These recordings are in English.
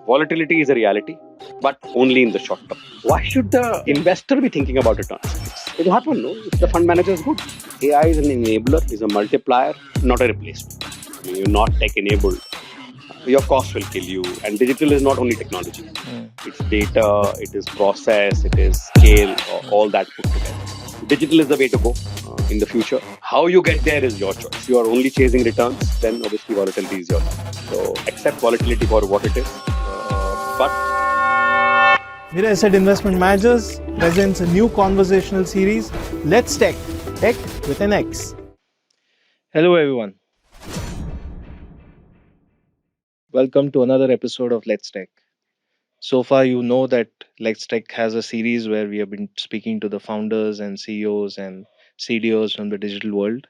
Volatility is a reality, but only in the short term. Why should the investor be thinking about returns? It'll happen, no? If the fund manager is good. AI is an enabler, is a multiplier, not a replacement. I mean, you're not tech enabled. Your cost will kill you. And digital is not only technology, it's data, it is process, it is scale, all that put together. Digital is the way to go in the future. How you get there is your choice. You are only chasing returns, then obviously volatility is your life. So accept volatility for what it is. But Mira Asset Investment Managers presents a new conversational series, Let's Tech, Tech with an X. Hello, everyone. Welcome to another episode of Let's Tech. So far, you know that Let's Tech has a series where we have been speaking to the founders and CEOs and CDOs from the digital world.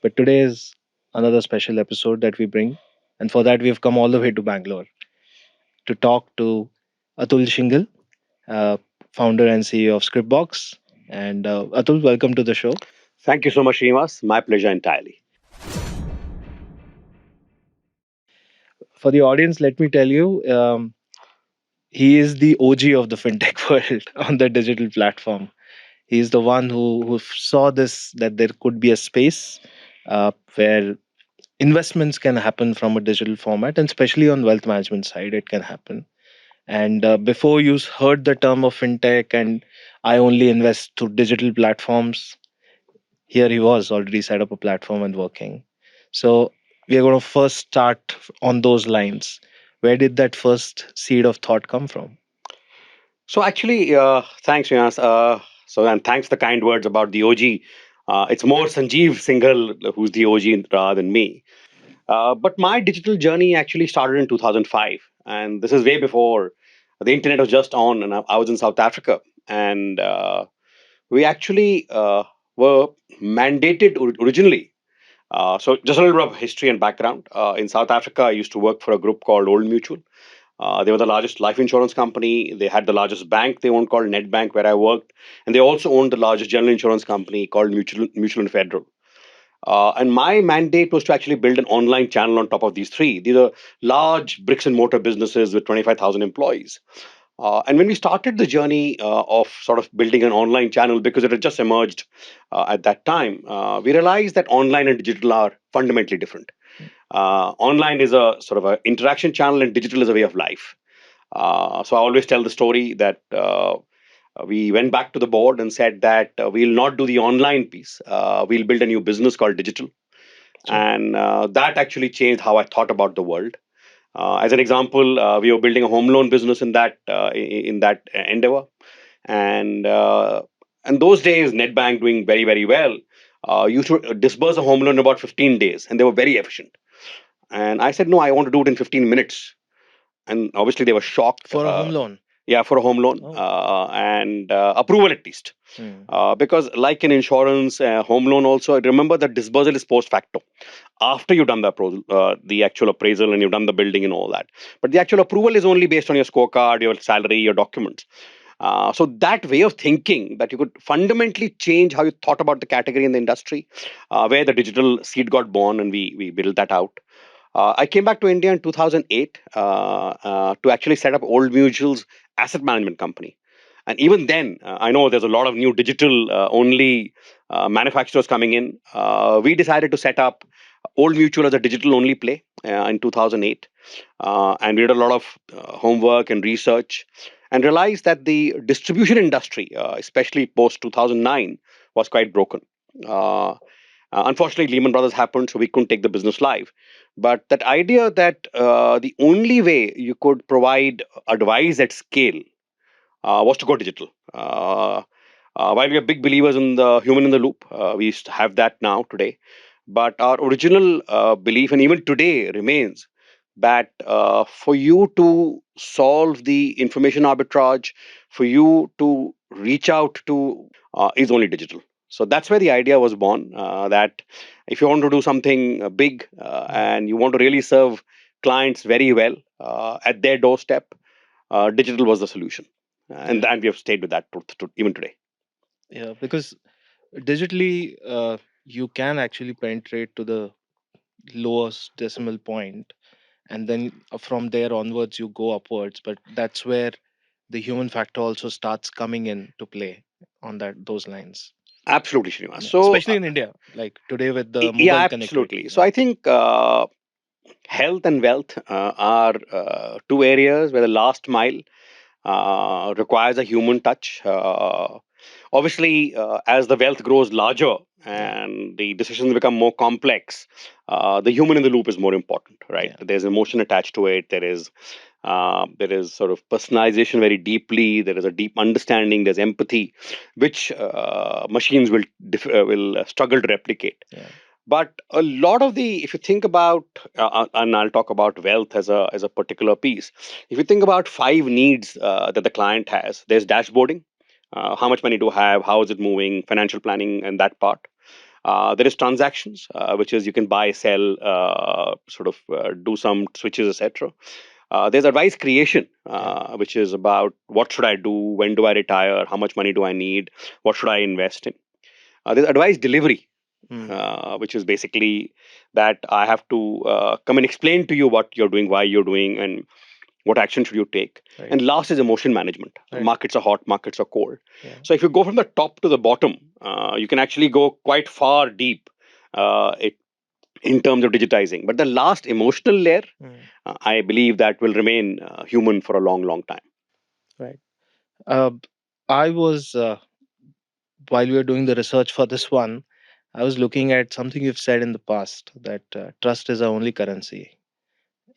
But today is another special episode that we bring. And for that, we have come all the way to Bangalore to talk to Atul Shinghal, uh, founder and CEO of Scripbox. And Atul, welcome to the show. thank you so much, Srinivas. My pleasure entirely. For the audience, let me tell you, he is the OG of the fintech world on the digital platform. He's the one who saw this that there could be a space where investments can happen from a digital format, and especially on wealth management side, it can happen. And before you heard the term of fintech and I only invest through digital platforms, here he was already set up a platform and working. So we are going to first start on those lines. Where did that first seed of thought come from? So actually, thanks, Srinivas. And thanks the kind words about the OG. It's more Sanjeev Singhal who's the OG rather than me. But my digital journey actually started in 2005, and this is way before the internet was just on, and I was in South Africa, and we actually were mandated originally. So just a little bit of history and background. In South Africa, I used to work for a group called Old Mutual. They were the largest life insurance company. They had the largest bank they owned called Nedbank, where I worked, and they also owned the largest general insurance company called Mutual and Federal. And my mandate was to actually build an online channel on top of these three. These are large bricks and mortar businesses with 25,000 employees. And when we started the journey of sort of building an online channel, because it had just emerged at that time, we realized that online and digital are fundamentally different. Online is a sort of an interaction channel, and digital is a way of life. So I always tell the story that we went back to the board and said that we'll not do the online piece. We'll build a new business called digital. Sure. And that actually changed how I thought about the world. As an example, we were building a home loan business in that endeavor, and those days, Netbank doing very very well. Used to disburse a home loan in about 15 days, and they were very efficient. And I said, no, I want to do it in 15 minutes. And obviously, they were shocked. For a home loan? Yeah, for a home loan, Oh. and approval at least. Because like in insurance, home loan also, remember that disbursal is post facto after you've done the actual appraisal and you've done the building and all that. But the actual approval is only based on your scorecard, your salary, your documents. So that way of thinking that you could fundamentally change how you thought about the category in the industry, where the digital seed got born, and we built that out. I came back to India in 2008 to actually set up Old Mutual's asset management company. And even then, I know there's a lot of new digital only manufacturers coming in. We decided to set up Old Mutual as a digital only play in 2008. And we did a lot of homework and research and realized that the distribution industry, especially post 2009, was quite broken. Unfortunately, Lehman Brothers happened, so we couldn't take the business live. But that idea that the only way you could provide advice at scale was to go digital. While we are big believers in the human in the loop, we used to have that now today. But our original belief, and even today, remains that for you to solve the information arbitrage, for you to reach out to, is only digital. So that's where the idea was born, that if you want to do something big and you want to really serve clients very well at their doorstep, digital was the solution. And we have stayed with that even today. Yeah, because digitally, you can actually penetrate to the lowest decimal point, and then from there onwards you go upwards. But that's where the human factor also starts coming in to play on that those lines. Absolutely, Srinivas. Yeah, So, especially in India, like today with the yeah, mobile connectivity. absolutely. So, Yeah, I think health and wealth are two areas where the last mile requires a human touch. Obviously, as the wealth grows larger yeah, and the decisions become more complex, the human in the loop is more important, right? yeah, There's emotion attached to it. There is sort of personalization very deeply. There is a deep understanding. There's empathy, which machines will struggle to replicate. yeah. But a lot of the, if you think about, and I'll talk about wealth as a particular piece. If you think about five needs that the client has, there's dashboarding, how much money do I have, how is it moving, financial planning, and that part. There is transactions, which is you can buy, sell, sort of do some switches, etc. There's advice creation, Yeah. which is about what should I do, when do I retire, how much money do I need, what should I invest in. There's advice delivery, Mm, which is basically that I have to come and explain to you what you're doing, why you're doing, and what action should you take. right. And last is emotion management. Right. Markets are hot, markets are cold. Yeah. So if you go from the top to the bottom, you can actually go quite far deep in terms of digitizing. But the last emotional layer, Mm, I believe that will remain human for a long, long time. right. Uh, I was while we were doing the research for this one, I was looking at something you've said in the past that trust is our only currency,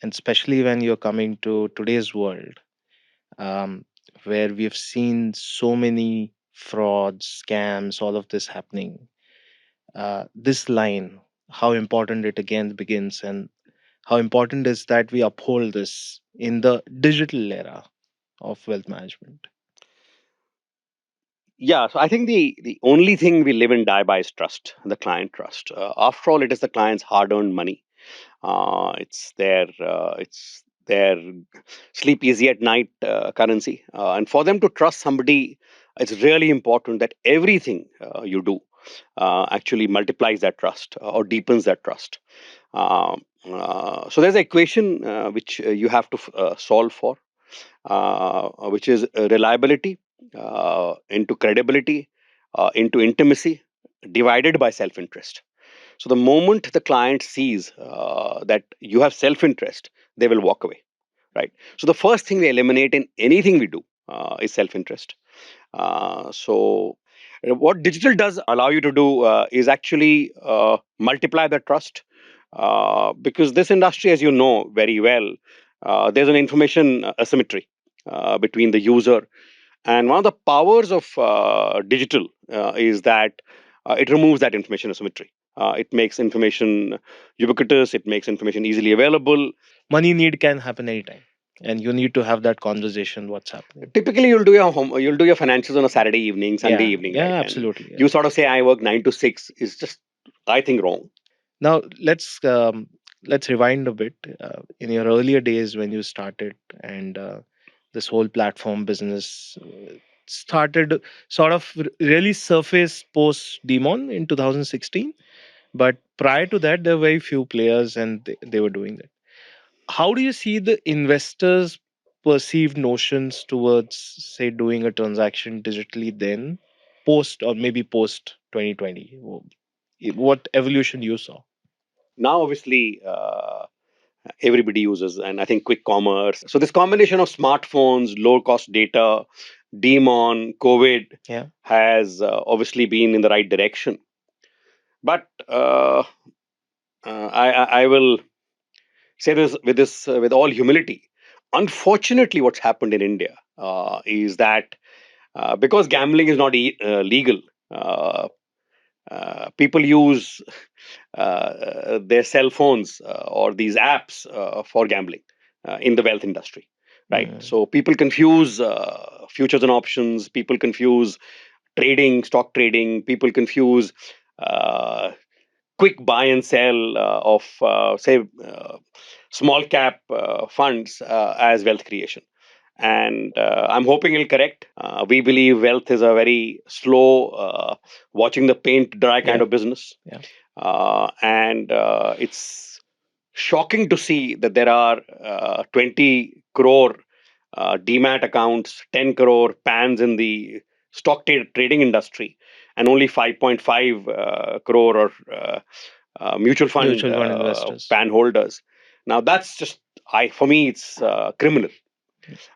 and especially when you're coming to today's world, um, where we've seen so many frauds, scams, all of this happening. This line, how important it again begins, and how important is that we uphold this in the digital era of wealth management. Yeah, so I think the only thing we live and die by is trust, the client trust. After all, it is the client's hard-earned money. It's their sleep easy at night currency, and for them to trust somebody, it's really important that everything you do actually multiplies that trust or deepens that trust. So there's an equation which you have to solve for, which is reliability into credibility into intimacy divided by self-interest. So the moment the client sees that you have self-interest, they will walk away, right? So the first thing we eliminate in anything we do is self-interest. So what digital does allow you to do is actually multiply the trust, because this industry, as you know very well, there's an information asymmetry between the user, and one of the powers of digital is that it removes that information asymmetry. It makes information ubiquitous. It makes information easily available. Money need can happen anytime, and you need to have that conversation. What's happening? Typically, you'll do your financials on a Saturday evening, Sunday Yeah, evening, right? yeah, And absolutely. Yeah. you sort of say, "I work 9 to 6." Is just, I think, wrong. Now let's rewind a bit. In your earlier days when you started, and this whole platform business started sort of really surface post Demon in 2016. But prior to that, there were very few players, and they were doing that. How do you see the investors' perceived notions towards, say, doing a transaction digitally then, post or maybe post 2020? What evolution you saw? Now, obviously, everybody uses, and I think quick commerce. So this combination of smartphones, low cost data, demon, COVID Yeah. has obviously been in the right direction. But I will say this with all humility. Unfortunately, what's happened in India is that because gambling is not legal, uh, people use their cell phones or these apps for gambling in the wealth industry, right? Mm, So people confuse futures and options. People confuse trading, stock trading. People confuse uh, quick buy and sell of, say, small cap funds as wealth creation. And I'm hoping it'll correct. We believe wealth is a very slow, watching the paint dry kind yeah. of business, Yeah. and it's shocking to see that there are 20 crore demat accounts, 10 crore pans in the trading industry, and only 5.5 crore or mutual fund Mutual fund investors. pan holders. Now that's just, for me, it's criminal.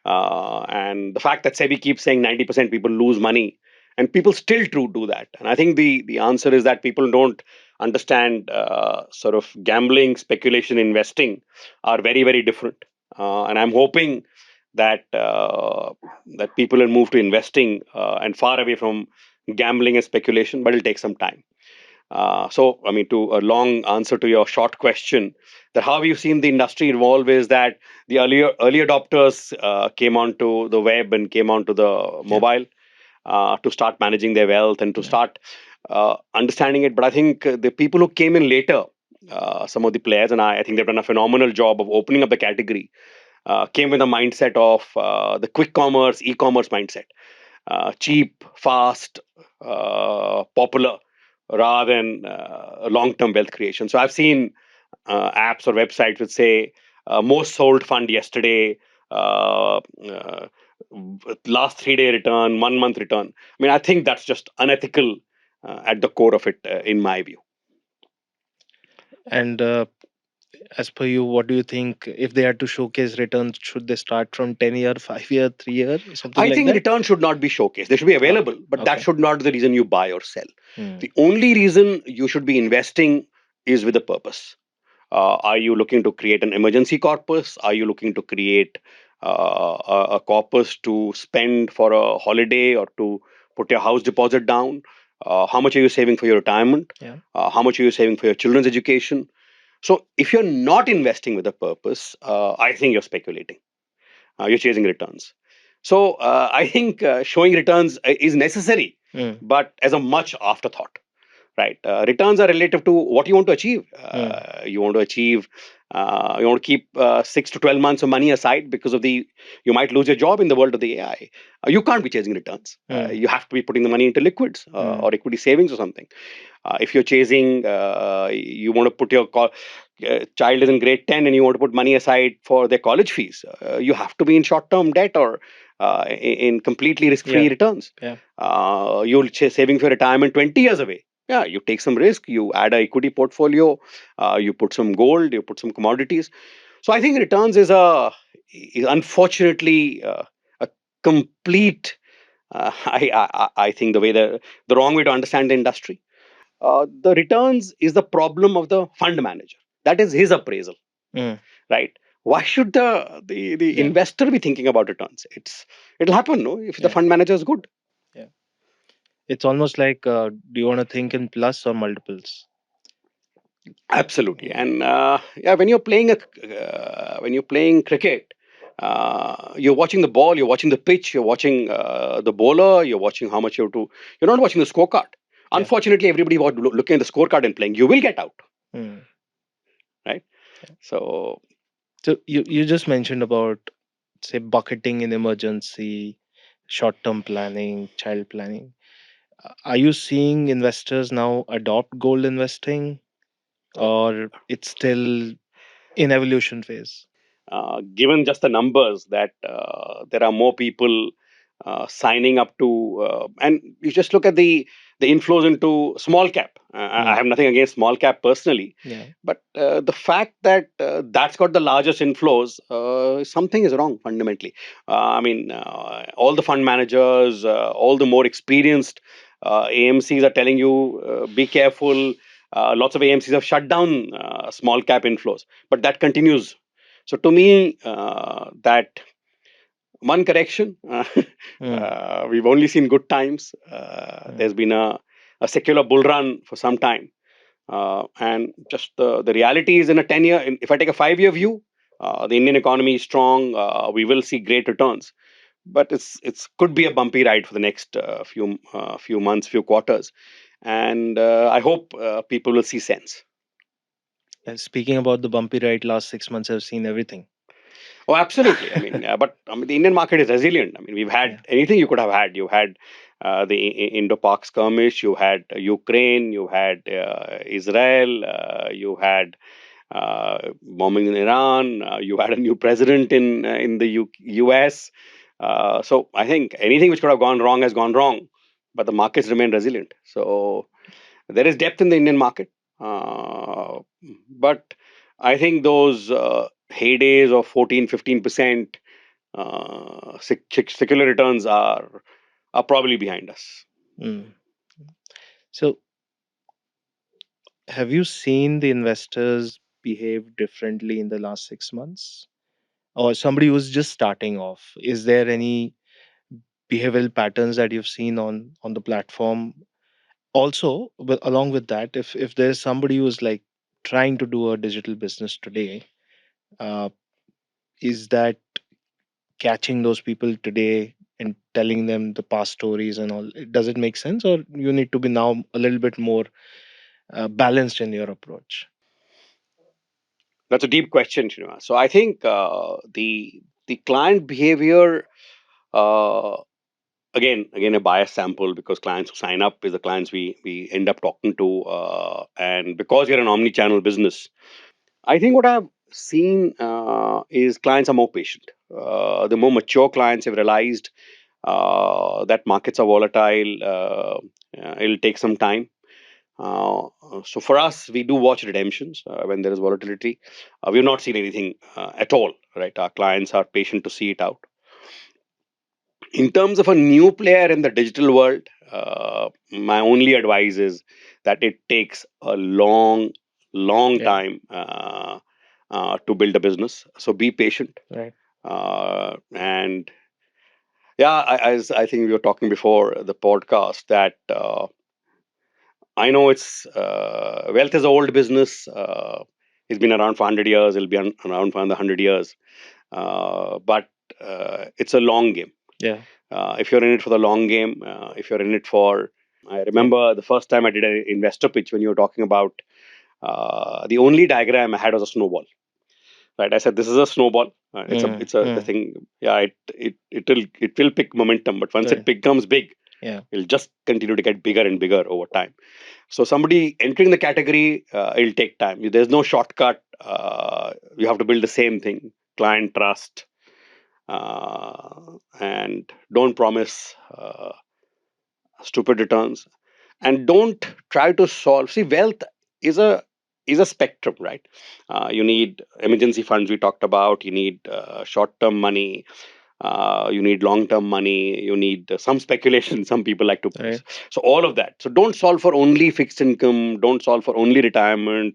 And the fact that SEBI keeps saying 90% people lose money, and people still do that. And I think the answer is that people don't understand sort of gambling, speculation, investing are very, very different. And I'm hoping that that people will move to investing and far away from gambling and speculation, but it'll take some time. So, I mean, to a long answer to your short question, that how we've seen the industry evolve is that the early adopters came onto the web and came onto the Yeah. mobile to start managing their wealth and to Yeah. start understanding it. But I think the people who came in later, some of the players, and I think they've done a phenomenal job of opening up the category, came with a mindset of the quick commerce, e-commerce mindset, cheap, fast, popular, rather than long-term wealth creation. So I've seen apps or websites which say most sold fund yesterday, last 3 day return, 1 month return. I mean, I think that's just unethical at the core of it, in my view. And as per you, what do you think if they had to showcase returns? Should they start from 10-year, 5-year, 3-year, something I like think that? return should not be showcased. They should be Okay. available, but that Okay. should not be the reason you buy or sell. Hmm. The only reason you should be investing is with a purpose. Are you looking to create an emergency corpus? Are you looking to create a corpus to spend for a holiday or to put your house deposit down? How much are you saving for your retirement? Yeah. How much are you saving for your children's education? So, if you're not investing with a purpose, I think you're speculating. You're chasing returns. So, I think showing returns is necessary, Hmm. but as a much afterthought. Right. Returns are relative to what you want to achieve. Hmm. You want to achieve, you want to keep 6 to 12 months of money aside because of you might lose your job in the world of the AI. You can't be chasing returns. Hmm. You have to be putting the money into liquids Hmm. or equity savings or something. If you're chasing, you want to put your child is in grade 10 and you want to put money aside for their college fees, you have to be in short term debt or in completely risk Yeah. free returns. Yeah. You're saving for retirement 20 years away. Yeah, you take some risk, you add a equity portfolio, you put some gold, you put some commodities. So I think returns is unfortunately a complete, I think the wrong way to understand the industry. The returns is the problem of the fund manager. That is his appraisal, Hmm. right? Why should the Yeah. investor be thinking about returns? It'll happen, no, if the Yeah. fund manager is good. Yeah. It's almost like, do you want to think in plus or multiples? Absolutely, Yeah. and yeah, when you're playing cricket, you're watching the ball, you're watching the pitch, you're watching the bowler, you're watching how much you have to. You're not watching the scorecard. Yeah. Unfortunately, everybody was looking at the scorecard and playing. You will get out, Hmm. right? So So you just mentioned about, say, bucketing in emergency, short-term planning, child planning. Are you seeing investors now adopt gold investing, or it's still in evolution phase? given just the numbers that there are more people signing up to, and you just look at the inflows into small cap. I Hmm. have nothing against small cap personally, Yeah. but the fact that that's got the largest inflows, something is wrong fundamentally. I mean, all the fund managers, all the more experienced AMCs are telling you be careful. Lots of AMCs have shut down small cap inflows, but that continues. So to me, that one correction, Hmm. we've only seen good times. Hmm. There's been a secular bull run for some time. And just the reality is in a 10-year, if I take a 5-year view, the Indian economy is strong. We will see great returns. But it's could be a bumpy ride for the next few months, few quarters. And I hope people will see sense. And speaking about the bumpy ride, last 6 months I've seen everything. Oh, absolutely. I mean, but I mean, the Indian market is resilient. I mean, we've had Yeah. anything you could have had. You had the Indo-Pak skirmish. You had Ukraine. You had Israel. You had bombing in Iran. You had a new president in the US. So I think anything which could have gone wrong has gone wrong, but the markets remain resilient. So there is depth in the Indian market, uh, but I think those heydays of 14, 15% secular returns are probably behind us. Mm. So, have you seen the investors behave differently in the last 6 months? Or somebody who's just starting off, is there any behavioral patterns that you've seen on the platform? Also, but along with that, if there's somebody who's like trying to do a digital business today, uh, is that catching those people today and telling them the past stories and all, does it make sense, or you need to be now a little bit more balanced in your approach? That's a deep question, Srinivas. So I think the client behavior, uh, again a bias sample, because clients who sign up is the clients we end up talking to, and because you're an omni-channel business, I think what I've seen is clients are more patient. The more mature clients have realized that markets are volatile. It'll take some time. Uh, so for us, we do watch redemptions when there is volatility. We've not seen anything at all. Right, our clients are patient to see it out. In terms of a new player in the digital world, my only advice is that it takes a long Yeah, time to build a business. So be patient. right. And yeah, as I think we were talking before the podcast, that I know it's wealth is an old business. It's been around for 100 years. It'll be around for another 100 years. But it's a long game. Yeah, If you're in it for the long game, if you're in it for, I yeah. remember the first time I did an investor pitch when you were talking about the only diagram I had was a snowball. Right, I said this is a snowball. Mm, It's a the mm, thing. Yeah, it will pick momentum, but once it right. becomes big, Yeah. it'll just continue to get bigger and bigger over time. So somebody entering the category, it'll take time. There's no shortcut. You have to build the same thing: client trust, and don't promise stupid returns, and don't try to solve. See, wealth is a spectrum, right? You need emergency funds, we talked about. You need short-term money. You need long-term money. You need some speculation. Some people like to. Right. So all of that. So don't solve for only fixed income. Don't solve for only retirement,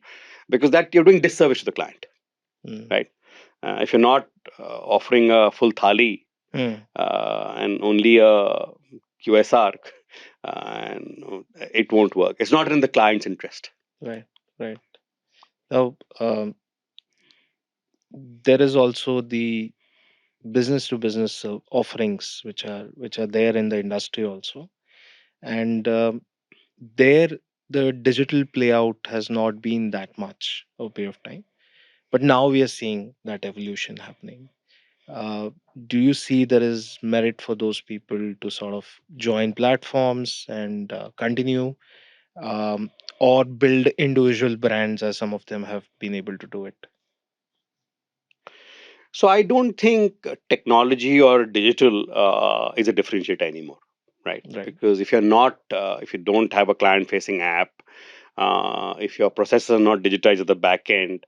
because that you're doing disservice to the client, Mm, right? If you're not offering a full thali mm, and only a QSR, and it won't work. It's not in the client's interest. right. Right. Now, there is also the business to business offerings which are there in the industry also, and there the digital play out has not been that much over a period of time, but now we are seeing that evolution happening. uh, do you see there is merit for those people to sort of join platforms and continue, or build individual brands as some of them have been able to do it? So I don't think technology or digital is a differentiator anymore, right? Right. Because if you don't have a client-facing app, if your processes are not digitized at the back end,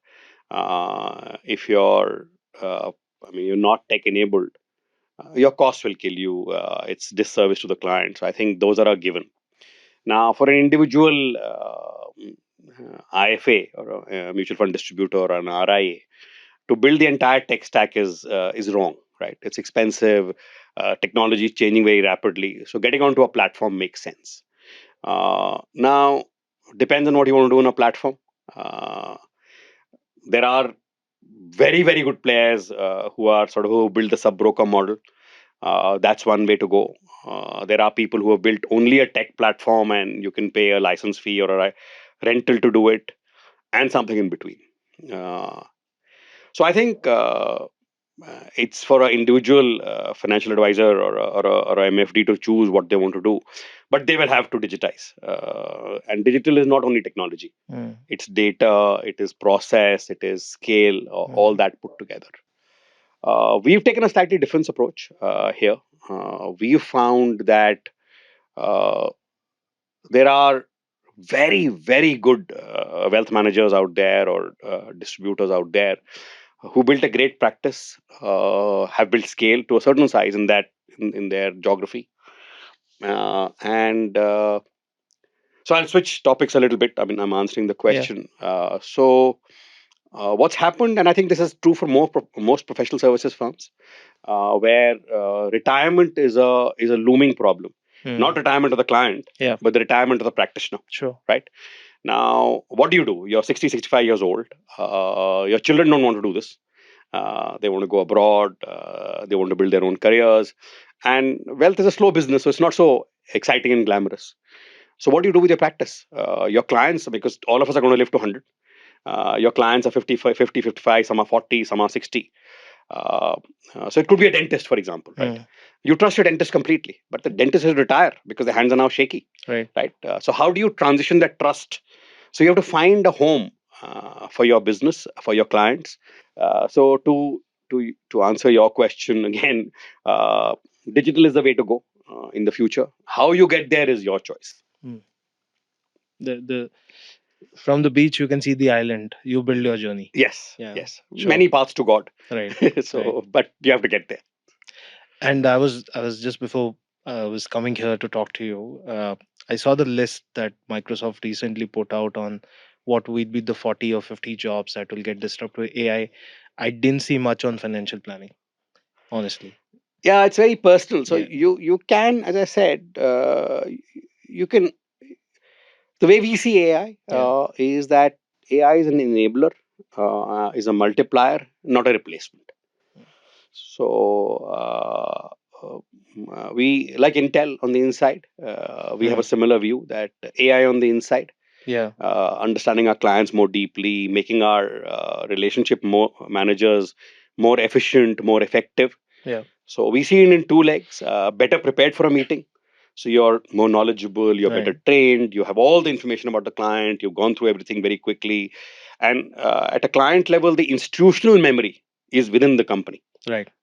if uh, you're not tech-enabled, your cost will kill you. It's disservice to the client. So I think those are a given. Now, for an individual IFA or a mutual fund distributor or an RIA, to build the entire tech stack is wrong, right? It's expensive. Technology is changing very rapidly, so getting onto a platform makes sense. Now, depends on what you want to do on a platform. Uh, there are very good players who build the sub broker model. That's one way to go. There are people who have built only a tech platform, and you can pay a license fee or a rental to do it, and something in between. Uh, so I think it's for an individual financial advisor or a MFD to choose what they want to do. but they will have to digitize. And digital is not only technology; it's data, it is process, it is scale, all that put together. We've taken a slightly different approach here. We found that uh, there are very, very good wealth managers out there, or distributors out there, who built a great practice, have built scale to a certain size in that, in their geography. And So I'll switch topics a little bit. I mean, I'm answering the question. What's happened, and I think this is true for most professional services firms, where retirement is a looming problem. Not retirement of the client, but the retirement of the practitioner. Sure. Right now, what do? You're 60, 65 years old. Your children don't want to do this. They want to go abroad. They want to build their own careers. And wealth is a slow business, so it's not so exciting and glamorous. So what do you do with your practice? Your clients, because all of us are going to live to 100. Your clients are 55, 50, 55, some are 40, some are 60. So it could be a dentist, for example, right? You trust your dentist completely, but the dentist has to retire because their hands are now shaky, right? So how do you transition that trust? So you have to find a home for your business, for your clients. So to answer your question again, digital is the way to go in the future. How you get there is your choice. The From the beach you can see the island. You build your journey. Yes, Yeah, yes. sure. Many paths to God. Right. So, but you have to get there. And I was just before I was coming here to talk to you. I saw the list that Microsoft recently put out on what would be the 40 or 50 jobs that will get disrupted with AI. I didn't see much on financial planning, honestly. Yeah, it's very personal. So Yeah. you can, as I said, you can. The way we see AI is that AI is an enabler, is a multiplier, not a replacement. So we, like Intel on the inside, we have a similar view that AI on the inside, Yeah. understanding our clients more deeply, making our relationship more managers more efficient, more effective. Yeah. So we see it in two legs: better prepared for a meeting. So you're more knowledgeable, you're better trained, you have all the information about the client, you've gone through everything very quickly. And at a client level, the institutional memory is within the company.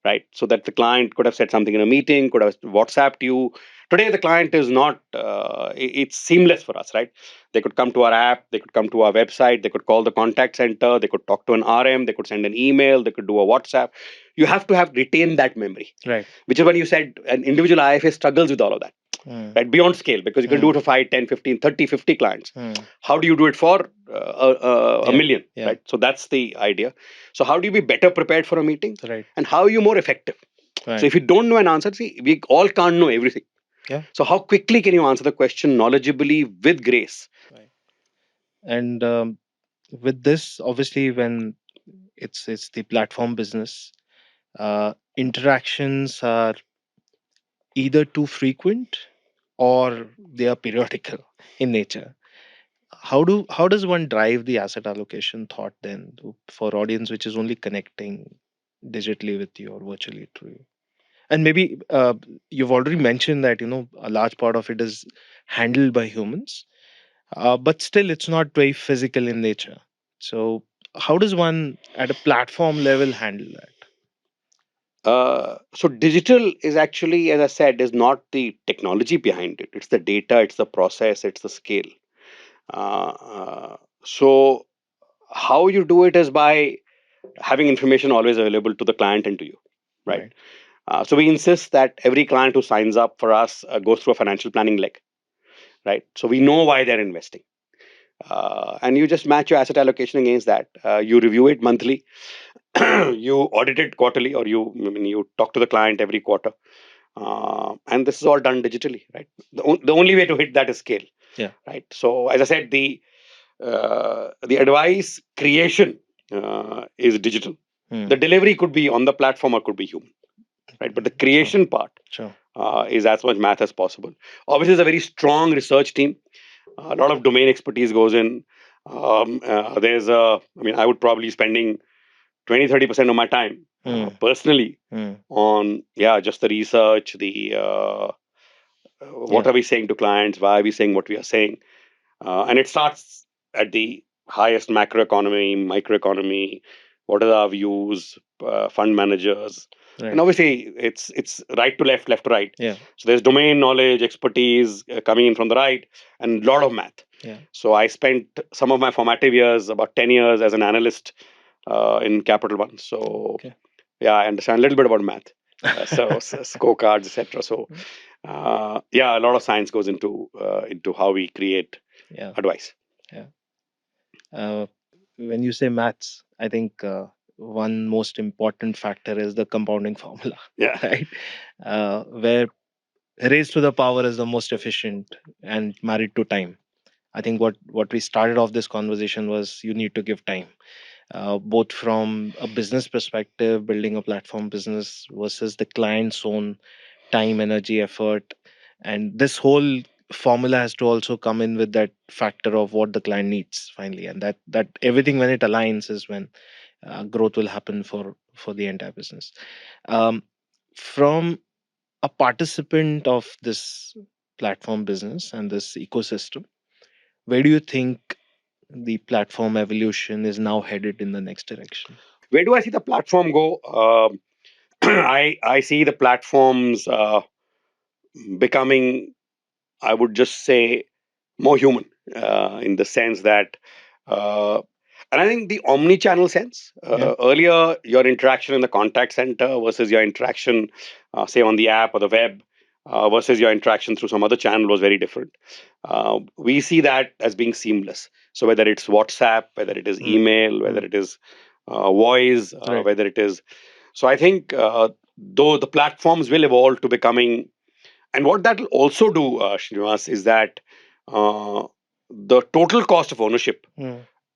Right. So that the client could have said something in a meeting, could have WhatsApped you. Today, the client is not, it's seamless for us, right? They could come to our app, they could come to our website, they could call the contact center, they could talk to an RM, they could send an email, they could do a WhatsApp. You have to have retained that memory, which is when you said an individual IFA struggles with all of that, right? Beyond scale, because you can do it for 5, 10, 15, 30, 50 clients. How do you do it for a million, right? So that's the idea. So how do you be better prepared for a meeting? And how are you more effective? So if you don't know an answer, see, we all can't know everything. So how quickly can you answer the question knowledgeably with grace? And with this, obviously, when it's the platform business, interactions are either too frequent or they are periodical in nature. How does one drive the asset allocation thought then for audience which is only connecting digitally with you or virtually to you? And maybe you've already mentioned that a large part of it is handled by humans, but still it's not very physical in nature. So how does one at a platform level handle that? So digital is actually, as I said, is not the technology behind it. It's the data, it's the process, it's the scale. So how you do it is by having information always available to the client and to you, right? So we insist that every client who signs up for us goes through a financial planning leg, right? So we know why they're investing. And you just match your asset allocation against that. You review it monthly, you audit it quarterly, or you talk to the client every quarter. And this is all done digitally, right? The only way to hit that is scale. Right. So as I said, the advice creation is digital. The delivery could be on the platform or could be human, right? But the creation part is as much math as possible. Obviously, it's a very strong research team. A lot of domain expertise goes in. I would probably spending 20-30% of my time personally on just the research, What are we saying to clients? Why are we saying what we are saying? And it starts at the highest macroeconomy, microeconomy. What are our views? Fund managers, and obviously it's right to left, left to right. So there's domain knowledge, expertise coming in from the right, and a lot of math. So I spent some of my formative years, about 10 years, as an analyst in Capital One. So yeah, I understand a little bit about math. Scorecards, etc. So yeah, a lot of science goes into how we create advice. When you say maths, I think one most important factor is the compounding formula, Yeah. right? Where raised to the power is the most efficient and married to time. I think what we started off this conversation was you need to give time, both from a business perspective, building a platform business versus the client's own time, energy, effort, and this whole formula has to also come in with that factor of what the client needs finally, and that everything when it aligns is when growth will happen for the entire business. From a participant of this platform business and this ecosystem, where do you think the platform evolution is now headed in the next direction? Where do I see the platform go? I see the platforms becoming, I would just say, more human, in the sense that, uh, and I think the omni-channel sense. Earlier, your interaction in the contact center versus your interaction, say, on the app or the web, versus your interaction through some other channel was very different. We see that as being seamless. So whether it's WhatsApp, whether it is email, whether it is voice, whether it is, so I think though the platforms will evolve to becoming, and what that will also do, Srinivas, is that uh, the total cost of ownership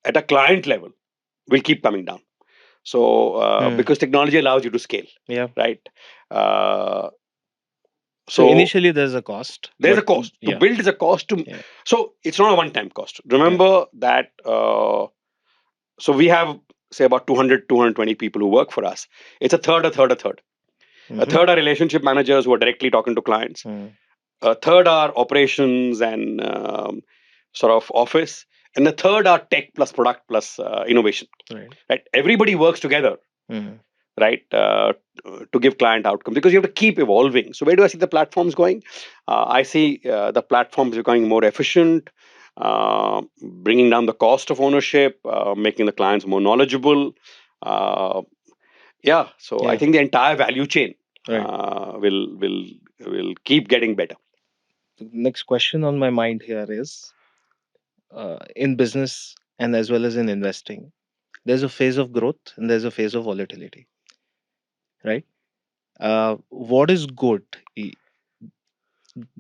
at a client level will keep coming down. So because technology allows you to scale, right? Uh, So so initially there's a cost. there's a cost to build. Is a cost to. So it's not a one-time cost. Remember that. So we have, say, about 200, 220 people who work for us. It's a third, a third, a third. A third are relationship managers who are directly talking to clients. A third are operations and sort of office, and the third are tech plus product plus innovation. Right? Everybody works together, right, to give client outcomes, because you have to keep evolving. So where do I see the platforms going? I see the platforms becoming more efficient, bringing down the cost of ownership, making the clients more knowledgeable. Uh, yeah, so I think the entire value chain will keep getting better. The next question on my mind here is, in business and as well as in investing, there's a phase of growth and there's a phase of volatility, right? What is good?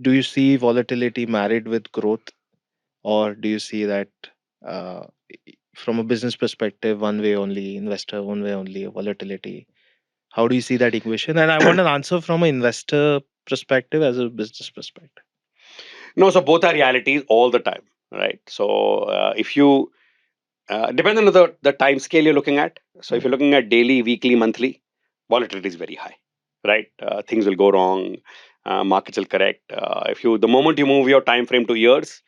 Do you see volatility married with growth, or do you see that uh, from a business perspective, one way only, investor one way only, volatility? How do you see that equation? And I want an answer from an investor perspective as a business perspective. No, so both are realities all the time, right? So if you depend on the time scale you're looking at. So if you're looking at daily, weekly, monthly, volatility is very high, right? Things will go wrong, markets will correct. If you the moment you move your time frame to years,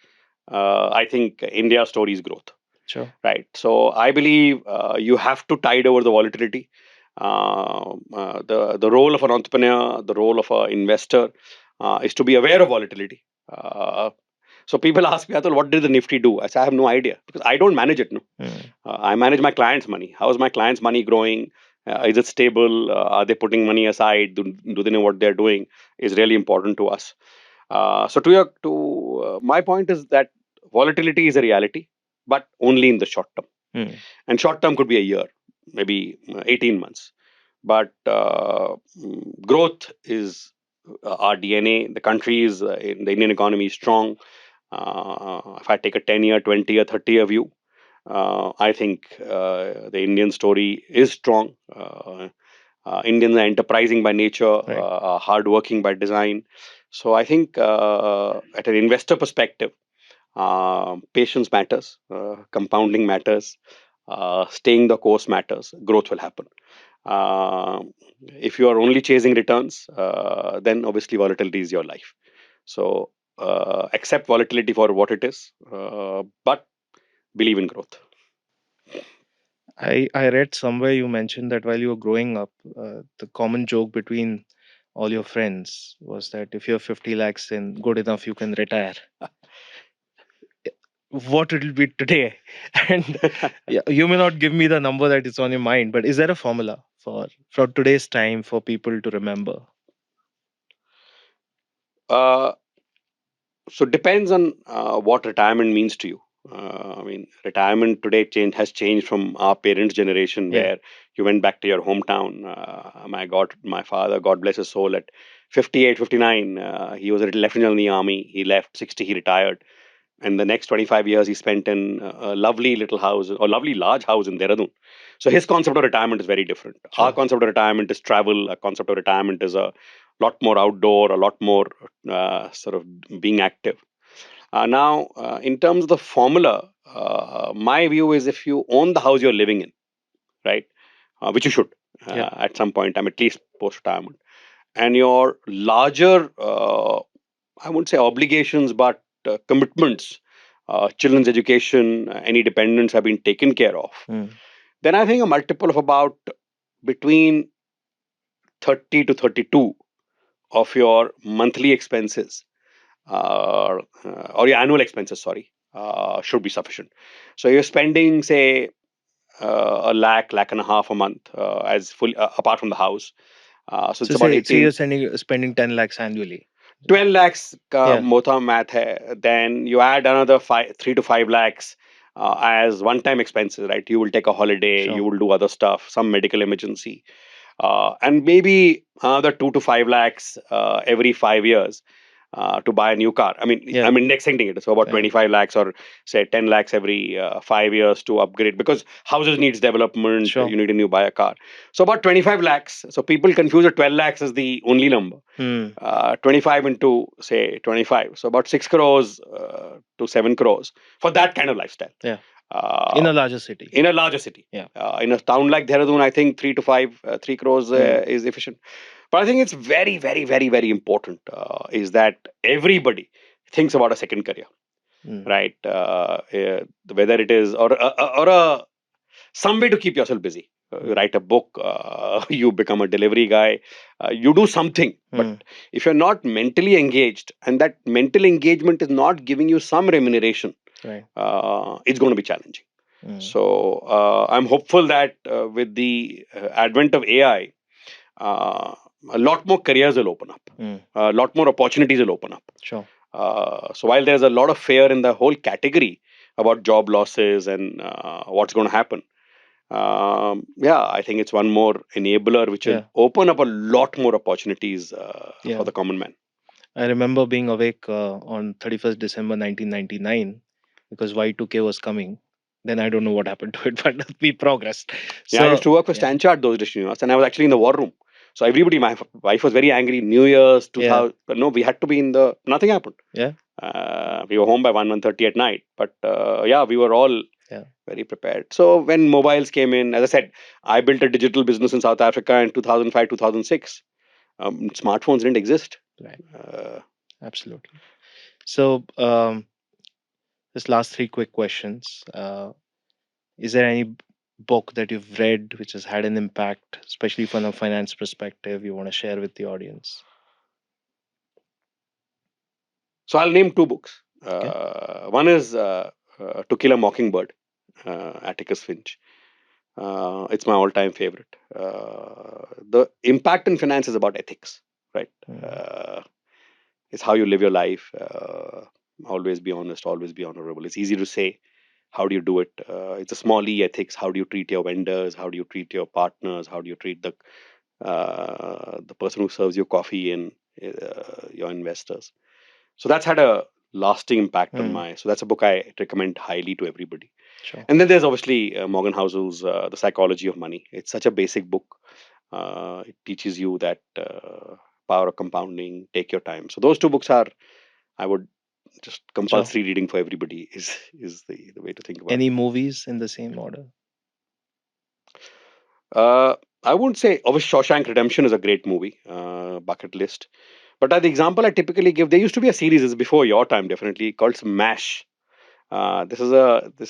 I think India's story is growth. Sure. Right. So I believe you have to tide over the volatility. The role of an entrepreneur, the role of an investor, is to be aware of volatility. So people ask me, Atul, what did the Nifty do? I say, I have no idea, because I don't manage it. No, I manage my clients' money. How is my clients' money growing? Is it stable? Are they putting money aside? Do they know what they're doing? Is really important to us. So to my point is that volatility is a reality, but only in the short term. And short term could be a year, maybe 18 months. But growth is our DNA. The country is in the Indian economy is strong. If I take a 10-year, 20-year, 30-year view, I think the Indian story is strong. Indians are enterprising by nature, are hardworking by design. So I think at an investor perspective, patience matters, compounding matters, staying the course matters, growth will happen. Uh, if you are only chasing returns, then obviously volatility is your life. So accept volatility for what it is, but believe in growth. I read somewhere you mentioned that while you were growing up, the common joke between all your friends was that if you're 50 lakhs in good enough, you can retire. What it will be today? And yeah, you may not give me the number that is on your mind, but is there a formula for today's time for people to remember? uh, so depends on what retirement means to you. I mean, retirement today has changed from our parents' generation, Yeah, where you went back to your hometown. My father, God bless his soul, at 58, 59, he was a lieutenant in the army. He left 60, he retired. And the next 25 years he spent in a lovely little house, or lovely large house in Dehradun. So his concept of retirement is very different. Our sure. concept of retirement is travel. Our concept of retirement is a lot more outdoor, a lot more sort of being active. Now, in terms of the formula, my view is if you own the house you're living in, right, which you should Yeah. at some point, time, at least post retirement, and your larger, I wouldn't say obligations, but commitments, children's education, any dependents have been taken care of, Mm. then I think a multiple of about between 30 to 32 of your monthly expenses, or your annual expenses, sorry, should be sufficient. So you're spending, say, a lakh and a half a month, as full apart from the house. So So it's about say 18, you're spending 10 lakhs annually. 12 lakhs का Yeah, मोटा math hai. Then you add another 3 to 5 lakhs as one time expenses, right? You will take a holiday, you sure. will do other stuff, some medical emergency, and maybe another 2 to 5 lakhs every 5 years to buy a new car. Yeah, I'm indexing it, so about yeah, 25 lakhs, or say 10 lakhs every 5 years to upgrade, because houses needs development. sure. You need a new buy a car. So about 25 lakhs. So people confuse that 12 lakhs is the only number. Hmm. 25 into, say, 25, so about 6 crores to 7 crores for that kind of lifestyle, Yeah, in uh, a larger city. in a larger city. Yeah. In a town like Dehradun, I think 3 to 5, 3 crores Hmm. is efficient. But I think it's very, very, very, very important is that everybody thinks about a second career, Hmm. right? Whether it is, or a some way to keep yourself busy. You Hmm. write a book, you become a delivery guy, you do something. But Hmm. if you're not mentally engaged, and that mental engagement is not giving you some remuneration, Right. it's going to be challenging. Hmm. So I'm hopeful that with the advent of AI, a lot more careers will open up, Hmm. a lot more opportunities will open up. Sure. So while there's a lot of fear in the whole category about job losses and what's going to happen, yeah, I think it's one more enabler which will Yeah. open up a lot more opportunities for Yeah. the common man. I remember being awake on 31st December 1999 because Y2K was coming. Then I don't know what happened to it, but we progressed. Yeah, I used So, to work for yeah. Stanchart those days, and I was actually in the war room. So everybody, my wife was very angry. New Year's, Yeah. 2000, no, we had to be in the, nothing happened. Yeah. We were home by 1:30 at night. But yeah, we were all Yeah. very prepared. So when mobiles came in, as I said, I built a digital business in South Africa in 2005, 2006. Smartphones didn't exist. Right. Uh, Absolutely. So, just last three quick questions. Is there any book that you've read which has had an impact, especially from a finance perspective, you want to share with the audience? so I'll name two books. Okay. One is To Kill a Mockingbird, Atticus Finch. It's my all-time favorite. The impact in finance is about ethics, right? Mm. Uh, it's how you live your life. Always be honest, always be honorable. It's easy to say. How do you do it? It's a small e ethics. How do you treat your vendors? How do you treat your partners? How do you treat the person who serves you coffee and your investors? So that's had a lasting impact on Mm. my. So that's a book I recommend highly to everybody. Sure. And then there's obviously Morgan Housel's The Psychology of Money. It's such a basic book. It teaches you that power of compounding. Take your time. So those two books are, I would just Sure. compulsory reading for everybody. Is the way to think about it. Any movies in the same order? I wouldn't say. Obviously, Shawshank Redemption is a great movie, bucket list. But the example I typically give, there used to be a series, is before your time definitely, called MASH. This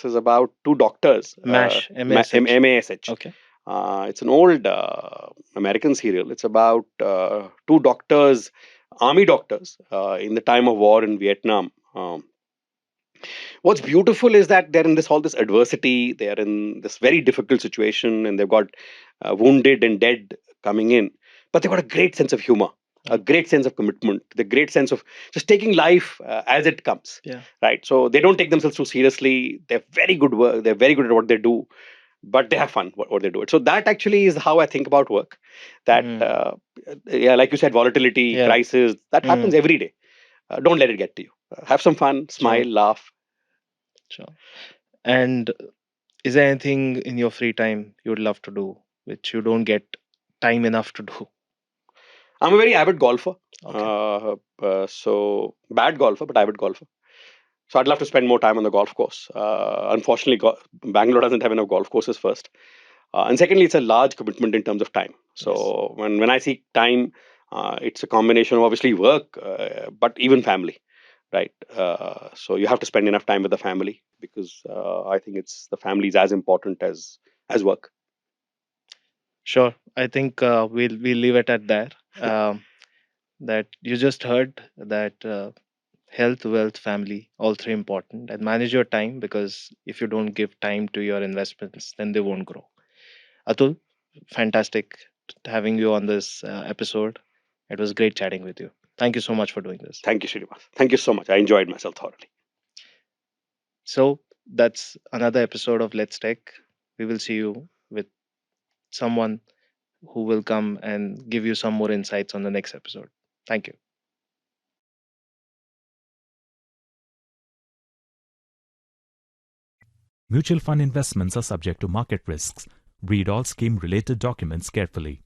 is about two doctors, MASH, MASH. MASH. Okay. It's an old American serial. It's about two doctors, army doctors, in the time of war in Vietnam. What's beautiful is that they're in this all this adversity. They're in this very difficult situation, and they've got wounded and dead coming in, but they've got a great sense of humor, a Oh, great sense of commitment, the great sense of just taking life as it comes. yeah. Right, so they don't take themselves too seriously. They're very good work. They're very good at what they do, but they have fun what they do it. So that actually is how I think about work. That Mm. yeah, like you said, volatility, Yeah. crisis, that happens Mm. every day. Don't let it get to you. Have some fun, smile, Sure. laugh. Sure. And is there anything in your free time you would love to do which you don't get time enough to do? I'm a very avid golfer. Okay. So bad golfer, but avid golfer. So I'd love to spend more time on the golf course. Unfortunately, Bangalore doesn't have enough golf courses, first. And secondly, it's a large commitment in terms of time. Yes. So when I see time, it's a combination of obviously work, but even family, right? So you have to spend enough time with the family, because I think it's the family is as important as work. Sure. I think we'll leave it at that. That you just heard that health, wealth, family, all three important, and manage your time, because if you don't give time to your investments, then they won't grow. Atul, fantastic having you on this episode. It was great chatting with you. Thank you so much for doing this. Thank you, Srinivas. Thank you so much. I enjoyed myself thoroughly. So that's another episode of Let's Tech. We will see you with someone who will come and give you some more insights on the next episode. Thank you. Mutual fund investments are subject to market risks. Read all scheme related documents carefully.